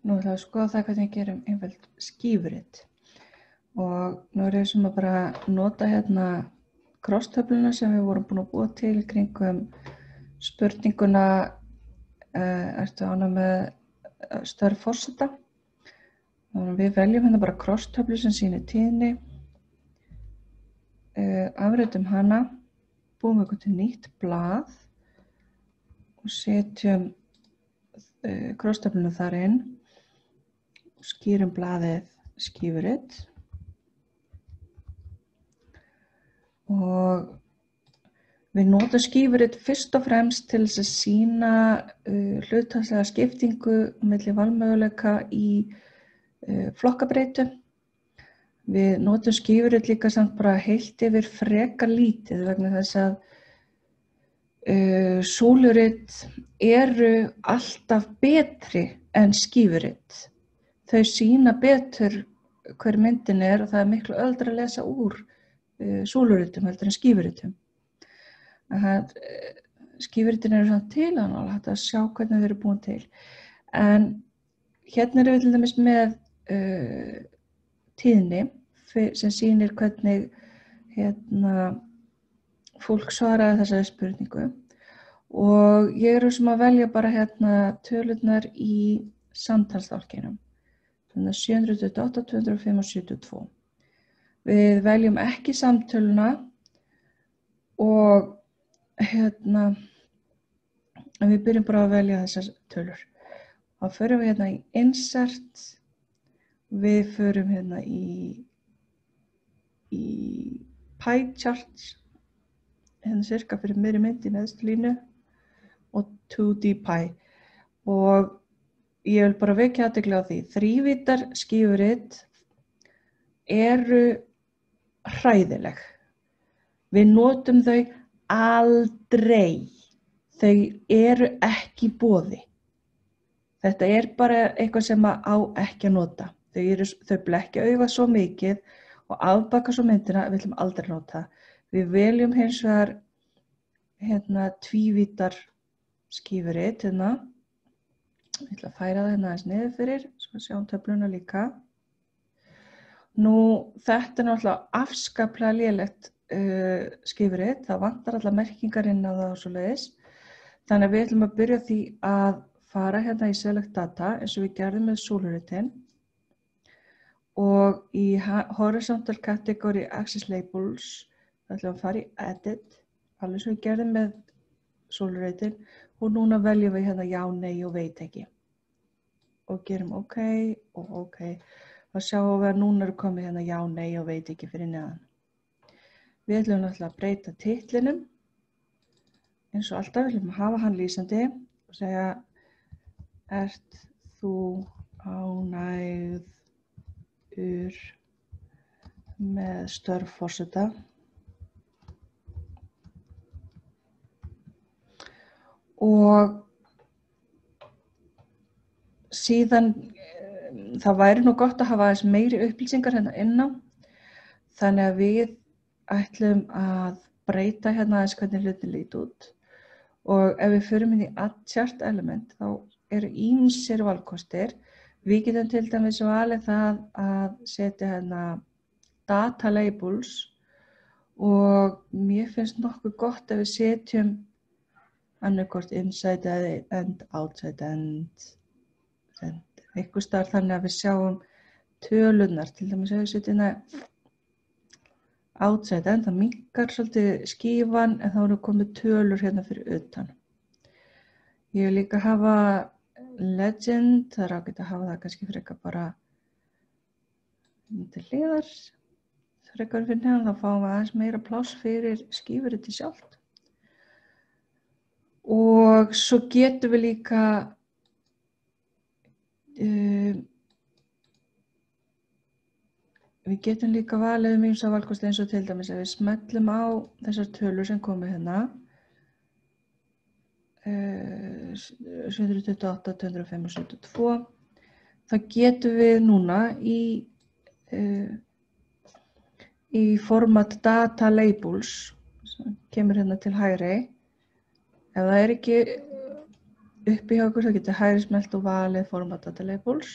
Nú ætlum við að skoða það hvernig við gerum einföld skífurit. Og nú erum við sem að bara nota hérna krosstöfluna sem við vorum búin að búa til kringum spurninguna ertu ánægð með störf forseta? Þannig að við veljum hérna bara krosstöflu sem sýnir tíðni, afritum hana, búum við til nýtt blað og setjum krosstöfluna þar inn og skýrum blaðið skífurit. Og við notum skífurit fyrst og fremst til þess að sýna hlutfallslega skiptingu milli valmöguleika í flokkabreytu. Við notum skífurit líka samt bara heilt yfir frekar lítið vegna þess að súlurit eru alltaf betri en skífurit. Þau sýna betur hver myndin og það miklu auðveldara að lesa úr súluritum heldur en skífuritum. Skífuritin eru svona til að hægt að sjá hvernig þau eru búin til. En hérna erum við til dæmis með tíðni sem sýnir hvernig fólk svaraði þessari spurningu. Og ég er sem að velja bara tölurnar í samtalsdálkinum. Þannig að 728, 205 og 72. Við veljum ekki samtöluna og við byrjum bara að velja þessar tölur. Þá förum við í insert, við förum í pie charts, cirka fyrir miðri mynd í neðstu línu og 2D pie. Og ég vil bara vekja athygli á því, þrívíddar skífurit eru hræðileg. Við notum þau aldrei. Þau eru ekki í boði. Þetta er bara eitthvað sem á ekki að nota. Þau blekkja augað svo mikið og afbaka svo myndina við viljum aldrei nota. Við veljum hins vegar tvívíddar skífurit Ég ætla að færa það aðeins niður fyrir, svo að sjáum töfluna líka. Nú, þetta náttúrulega afskaplega lélegt skífurit, það vantar allar merkingar inn á það og svoleiðis. Þannig að við ætlum að byrja því að fara í select data eins og við gerðum með súluritin. Og í horizontal category access labels, það ætlum að fara í edit, alveg svo við gerðum með súluritin. Og núna veljum við já, nei og veit ekki. Og gerum OK og OK. Og sjáum við að núna eru komið já, nei og veit ekki fyrir neðan. Við ætlum náttúrulega að breyta titlinum. Eins og alltaf viljum við hafa hann lýsandi og segja ert þú ánægður með störf forseta? Og síðan það væri nú gott að hafa aðeins meiri upplýsingar inn á. Þannig að við ætlum að breyta aðeins hvernig hlutin líti út. Og ef við förum inn í add chart element þá eru ýmsir valkostir. Við getum til dæmis valið það að setja data labels og mér finnst nokkuð gott ef við setjum annarkvort inside end, outside end, einhvers staðar þannig að við sjáum tölurnar. Til dæmis ef við setjum outside end, það minnkar svolítið skífan en þá eru komið tölur fyrir utan. Ég vil líka hafa legend, það er ágætt að hafa það kannski frekar bara til hliðar. Frekar fyrir neðan þá fáum við aðeins meira pláss fyrir skífuritið sjálft. Og svo getum við líka valið ýmsa valkosti eins og til dæmis ef við smellum á þessar tölur sem komu 728, 205 og 72 þá getum við núna í format data labels sem kemur til hægri. Ef það er ekki uppi hjá okkur, þá getur hægri smellt og valið Format Data Labels.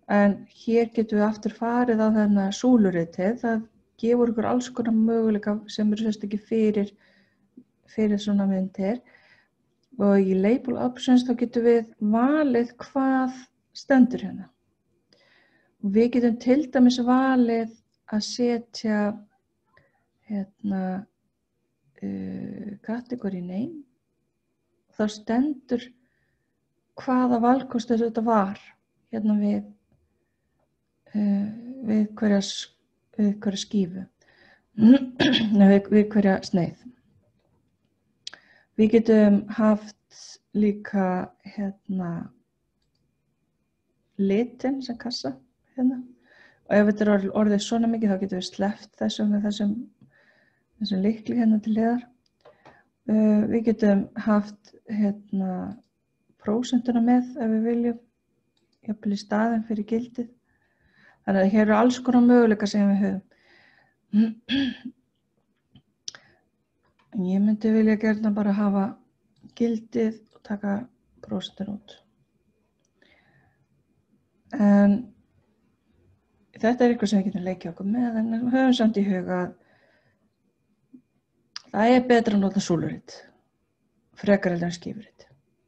En hér getum við aftur farið á þennan súluritið. Það gefur okkur alls konar möguleika sem eru sérstaklega fyrir svona myndir. Og í Label Options þá getum við valið hvað stendur hérna. Og við getum til dæmis valið að setja category name. Þá stendur hvaða valkostur þetta var hérna við hverja skífu, við hverja sneið. Við getum haft líka litin sem kassa hérna. Og ef þetta er orðið svona mikið þá getum við sleppt þessu með þessum lykli hérna til hliðar. Við getum haft prósentuna með ef við viljum, jafnvel í staðinn fyrir gildið. Þannig að hér eru alls konar möguleika sem við höfum. En ég myndi vilja gjarnan bara hafa gildið og taka prósentur út. En þetta er eitthvað sem við getum leikið okkur með, en við höfum samt í huga að það er betra að nota súlurit, frekar en skífurit.